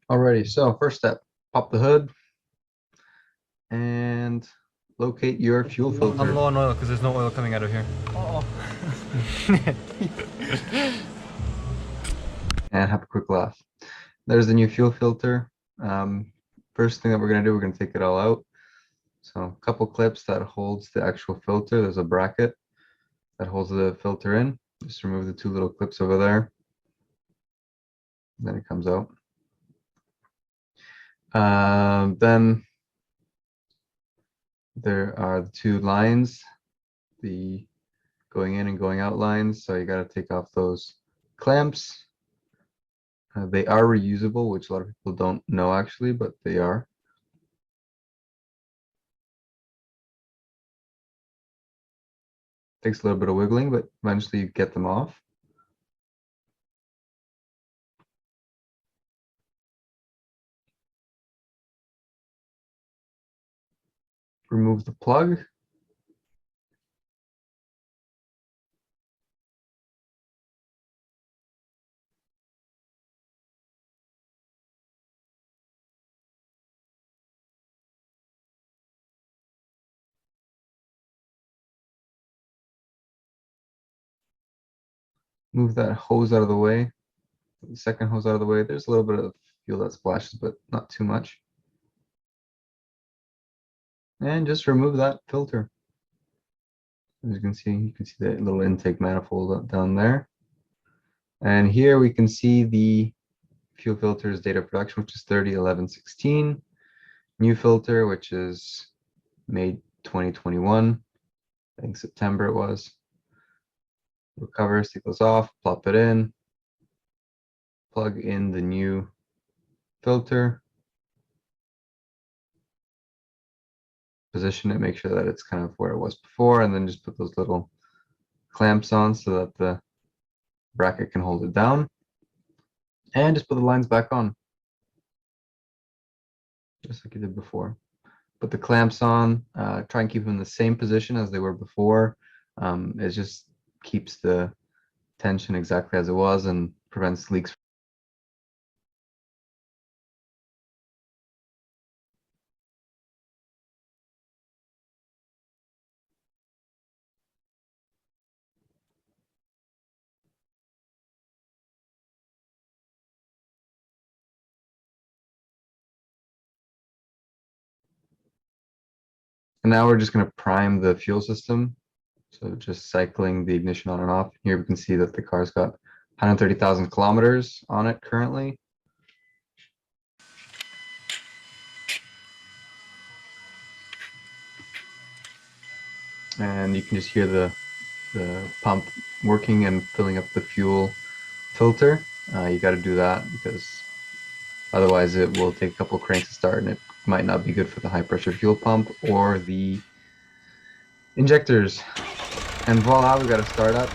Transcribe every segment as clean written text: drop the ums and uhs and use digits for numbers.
Alrighty, so first step, pop the hood and locate your fuel filter. I'm low on oil because there's no oil coming out of here. And have a quick laugh. There's the new fuel filter. First thing that we're going to do, we're going to take it all out. So a couple clips that holds the actual filter. There's a bracket that holds the filter in. Just remove the two little clips over there. Then it comes out. Then there are the two lines, the going in and going out lines. So you got to take off those clamps. They are reusable, which a lot of people don't know actually, but they are. Takes a little bit of wiggling, but eventually you get them off. Remove the plug. Move that hose out of the way. The second hose out of the way. There's a little bit of fuel that splashes, but not too much. And just remove that filter. As you can see the little intake manifold down there. And here we can see the fuel filter's date of production, which is 30/11/16. New filter, which is May 2021. I think September it was. Recover, take those off, plop it in, plug in the new filter, position it, make sure that it's kind of where it was before, and then just put those little clamps on so that the bracket can hold it down. And just put the lines back on, just like you did before. Put the clamps on, try and keep them in the same position as they were before. It just keeps the tension exactly as it was and prevents leaks. And now we're just going to prime the fuel system. So just cycling the ignition on and off. Here we can see that the car's got 130,000 kilometers on it currently. And you can just hear the pump working and filling up the fuel filter. You got to do that because otherwise it will take a couple cranks to start and it might not be good for the high pressure fuel pump or the injectors. And voila, we got a startup.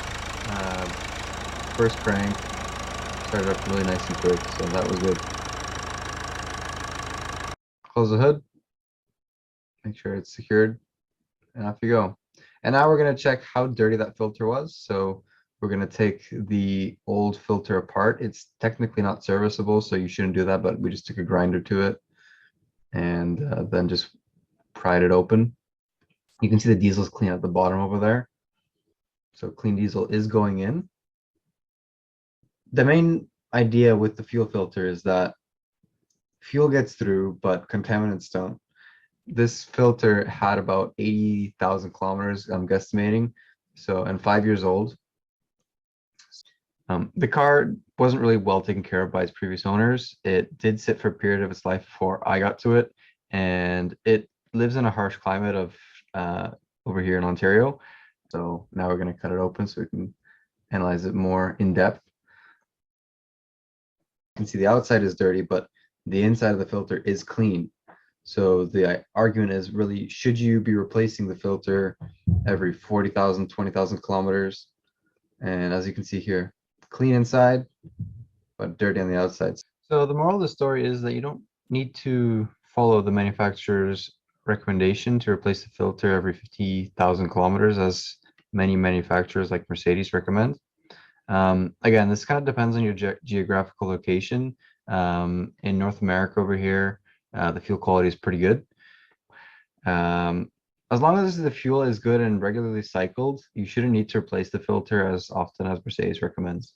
First crank started up really nice and quick, so that was good. Close the hood, make sure it's secured, and off you go. And now we're going to check how dirty that filter was. So we're going to take the old filter apart. It's technically not serviceable, so you shouldn't do that, but we just took a grinder to it and then just pried it open. You can see the diesel's clean at the bottom over there. So clean diesel is going in. The main idea with the fuel filter is that fuel gets through, but contaminants don't. This filter had about 80,000 kilometers, I'm guesstimating, so, and 5 years old. The car wasn't really well taken care of by its previous owners. It did sit for a period of its life before I got to it, and it lives in a harsh climate of over here in Ontario. So now we're going to cut it open so we can analyze it more in depth. You can see the outside is dirty, but the inside of the filter is clean. So the argument is really, should you be replacing the filter every 40,000, 20,000 kilometers? And as you can see here, clean inside, but dirty on the outside. So the moral of the story is that you don't need to follow the manufacturer's recommendation to replace the filter every 50,000 kilometers, as many manufacturers like Mercedes recommend. Again, this kind of depends on your geographical location. In North America over here, the fuel quality is pretty good. As long as the fuel is good and regularly cycled, you shouldn't need to replace the filter as often as Mercedes recommends.